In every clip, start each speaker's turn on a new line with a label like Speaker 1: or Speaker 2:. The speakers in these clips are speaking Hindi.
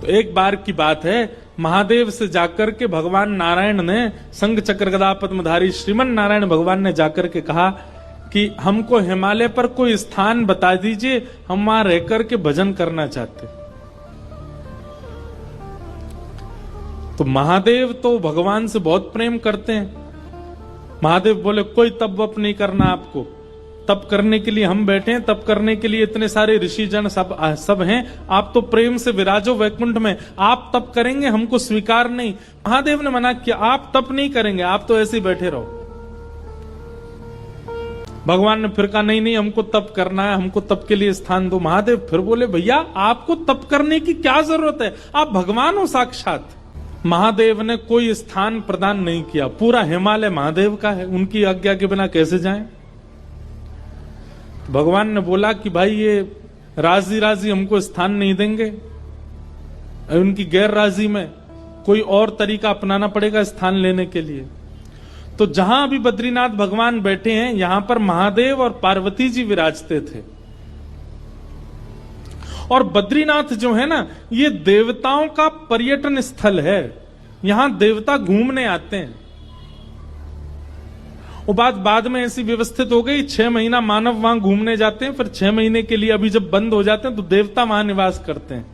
Speaker 1: एक बार की बात है, महादेव से जाकर के भगवान नारायण ने, शंख चक्र गदा पद्मधारी श्रीमन नारायण भगवान ने जाकर के कहा कि हमको हिमालय पर कोई स्थान बता दीजिए, हम वहां रहकर के भजन करना चाहते। तो महादेव तो भगवान से बहुत प्रेम करते हैं। महादेव बोले कोई तप वप नहीं करना आपको, तप करने के लिए हम बैठे हैं, तप करने के लिए इतने सारे ऋषि जन सब हैं, आप तो प्रेम से विराजो वैकुंठ में, आप तप करेंगे हमको स्वीकार नहीं। महादेव ने मना किया, आप तप नहीं करेंगे, आप तो ऐसे ही बैठे रहो। भगवान ने फिर कहा नहीं नहीं हमको तप करना है, हमको तप के लिए स्थान दो। महादेव फिर बोले भैया आपको तप करने की क्या जरूरत है, आप भगवान हो साक्षात। महादेव ने कोई स्थान प्रदान नहीं किया, पूरा हिमालय महादेव का है, उनकी आज्ञा के बिना कैसे जाएं। भगवान ने बोला कि भाई ये राजी राजी हमको स्थान नहीं देंगे, उनकी गैर राजी में कोई और तरीका अपनाना पड़ेगा स्थान लेने के लिए। तो जहां अभी बद्रीनाथ भगवान बैठे हैं, यहां पर महादेव और पार्वती जी विराजते थे। और बद्रीनाथ जो है ना, ये देवताओं का पर्यटन स्थल है, यहां देवता घूमने आते हैं। वो बात बाद में ऐसी व्यवस्थित हो गई, 6 महीना मानव वहां घूमने जाते हैं, फिर 6 महीने के लिए अभी जब बंद हो जाते हैं तो देवता वहां निवास करते हैं।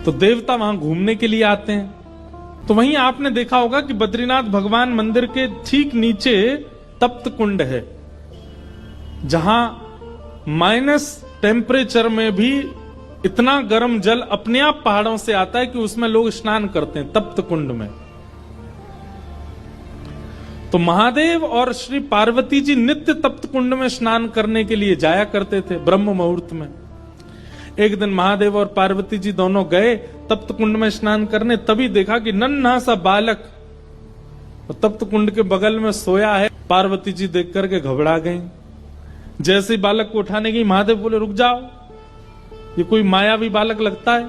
Speaker 1: तो देवता वहां घूमने के लिए आते हैं। तो वहीं आपने देखा होगा कि बद्रीनाथ भगवान मंदिर के ठीक नीचे तप्त कुंड है, जहां माइनस टेम्परेचर में भी इतना गर्म जल अपने आप पहाड़ों से आता है कि उसमें लोग स्नान करते हैं तप्त कुंड में। तो महादेव और श्री पार्वती जी नित्य तप्त कुंड में स्नान करने के लिए जाया करते थे ब्रह्म मुहूर्त में। एक दिन महादेव और पार्वती जी दोनों गए तप्त कुंड में स्नान करने, तभी देखा कि नन्हा सा बालक तप्त कुंड के बगल में सोया है। पार्वती जी देख करके घबरा गई। जैसे ही बालक को उठाने गई, महादेव बोले रुक जाओ, ये कोई मायावी बालक लगता है,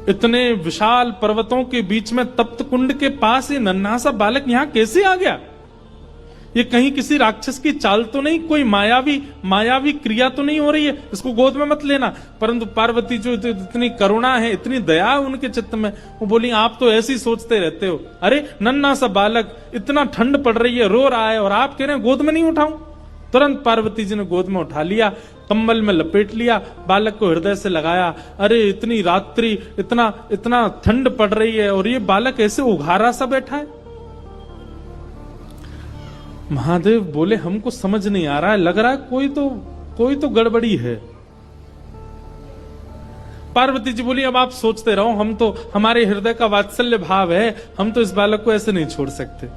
Speaker 1: इतने विशाल पर्वतों के बीच में तप्त कुंड के पास ये नन्हा सा बालक यहां कैसे आ गया? ये कहीं किसी राक्षस की चाल तो नहीं, कोई मायावी क्रिया तो नहीं हो रही है, इसको गोद में मत लेना। परंतु पार्वती जो इतनी करुणा है, इतनी दया है उनके चित्त में, वो बोली आप तो ऐसी सोचते रहते हो, अरे नन्हा सा बालक, इतना ठंड पड़ रही है, रो रहा है और आप कह रहे हैं गोद में नहीं उठाऊं। तुरंत पार्वती जी ने गोद में उठा लिया, कंबल में लपेट लिया, बालक को हृदय से लगाया। अरे इतनी रात्रि, इतना ठंड पड़ रही है और ये बालक ऐसे उघारा सा बैठा है। महादेव बोले हमको समझ नहीं आ रहा है, लग रहा है कोई तो गड़बड़ी है। पार्वती जी बोली अब आप सोचते रहो, हम तो, हमारे हृदय का वात्सल्य भाव है, हम तो इस बालक को ऐसे नहीं छोड़ सकते।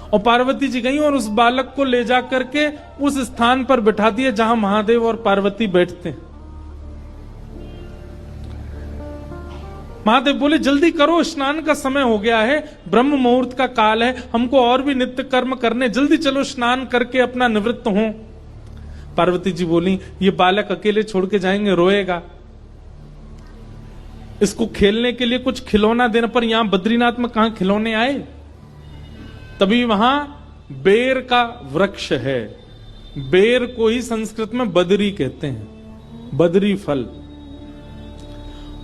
Speaker 1: और पार्वती जी गई और उस बालक को ले जा करके उस स्थान पर बिठा दिया जहां महादेव और पार्वती बैठते हैं। महादेव बोले जल्दी करो, स्नान का समय हो गया है, ब्रह्म मुहूर्त का काल है, हमको और भी नित्य कर्म करने, जल्दी चलो स्नान करके अपना निवृत्त हो। पार्वती जी बोली ये बालक अकेले छोड़ के जाएंगे, रोएगा, इसको खेलने के लिए कुछ खिलौना देने पर, यहां बद्रीनाथ में कहां खिलौने आए। तभी वहां बेर का वृक्ष है, बेर को ही संस्कृत में बदरी कहते हैं, बदरी फल।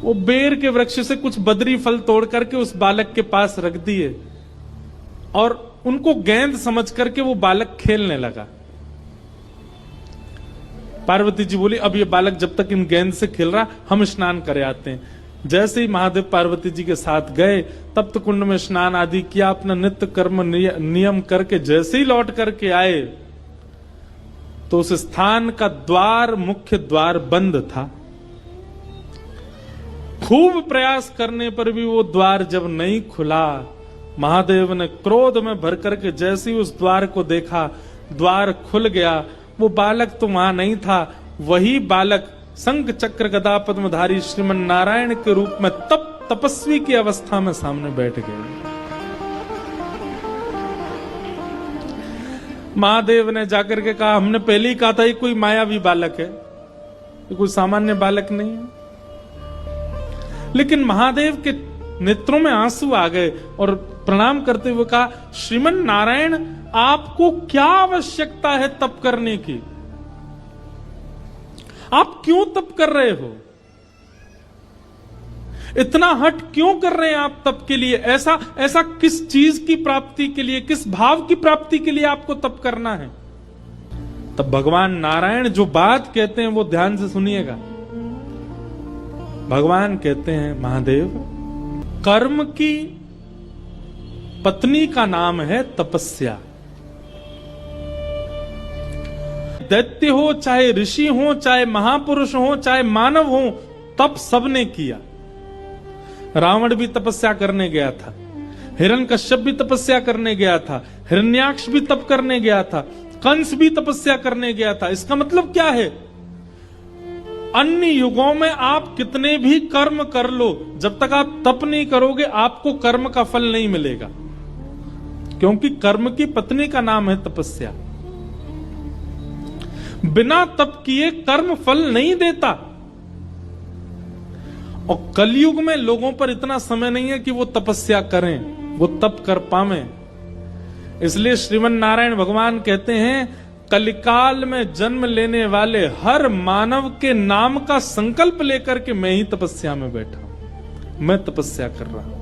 Speaker 1: वो बेर के वृक्ष से कुछ बदरी फल तोड़ करके उस बालक के पास रख दिए और उनको गेंद समझ करके वो बालक खेलने लगा। पार्वती जी बोली अब ये बालक जब तक इन गेंद से खेल रहा, हम स्नान करे आते हैं। जैसे ही महादेव पार्वती जी के साथ गए, तप्त कुंड में स्नान आदि किया, अपना नित्य कर्म नियम करके जैसे ही लौट करके आए तो उस स्थान का द्वार, मुख्य द्वार बंद था। खूब प्रयास करने पर भी वो द्वार जब नहीं खुला, महादेव ने क्रोध में भर करके जैसे ही उस द्वार को देखा, द्वार खुल गया। वो बालक तो वहां नहीं था, वही बालक शंख चक्र गदा पद्मधारी श्रीमन नारायण के रूप में तपस्वी की अवस्था में सामने बैठ गए। महादेव ने जाकर के कहा हमने पहले ही कहा था ये कोई मायावी बालक है, ये कोई सामान्य बालक नहीं है। लेकिन महादेव के नेत्रों में आंसू आ गए और प्रणाम करते हुए कहा श्रीमन नारायण आपको क्या आवश्यकता है तप करने की, आप क्यों तप कर रहे हो? इतना हट क्यों कर रहे हैं आप तप के लिए? ऐसा ऐसा किस चीज की प्राप्ति के लिए, किस भाव की प्राप्ति के लिए आपको तप करना है? तब भगवान नारायण जो बात कहते हैं वो ध्यान से सुनिएगा। भगवान कहते हैं, महादेव, कर्म की पत्नी का नाम है तपस्या। दैत्य हो, चाहे ऋषि हो, चाहे महापुरुष हो, चाहे मानव हो, तप सबने किया। रावण भी तपस्या करने गया था, हिरण्यकश्यप भी तपस्या करने गया था, हिरण्याक्ष भी तप करने गया था, कंस भी तपस्या करने गया था। इसका मतलब क्या है? अन्य युगों में आप कितने भी कर्म कर लो, जब तक आप तप नहीं करोगे आपको कर्म का फल नहीं मिलेगा, क्योंकि कर्म की पत्नी का नाम है तपस्या। बिना तप किए कर्म फल नहीं देता। और कलयुग में लोगों पर इतना समय नहीं है कि वो तपस्या करें, वो तप कर पावे। इसलिए श्रीमन नारायण भगवान कहते हैं, कलिकाल में जन्म लेने वाले हर मानव के नाम का संकल्प लेकर के मैं ही तपस्या में बैठा हूं, मैं तपस्या कर रहा हूं।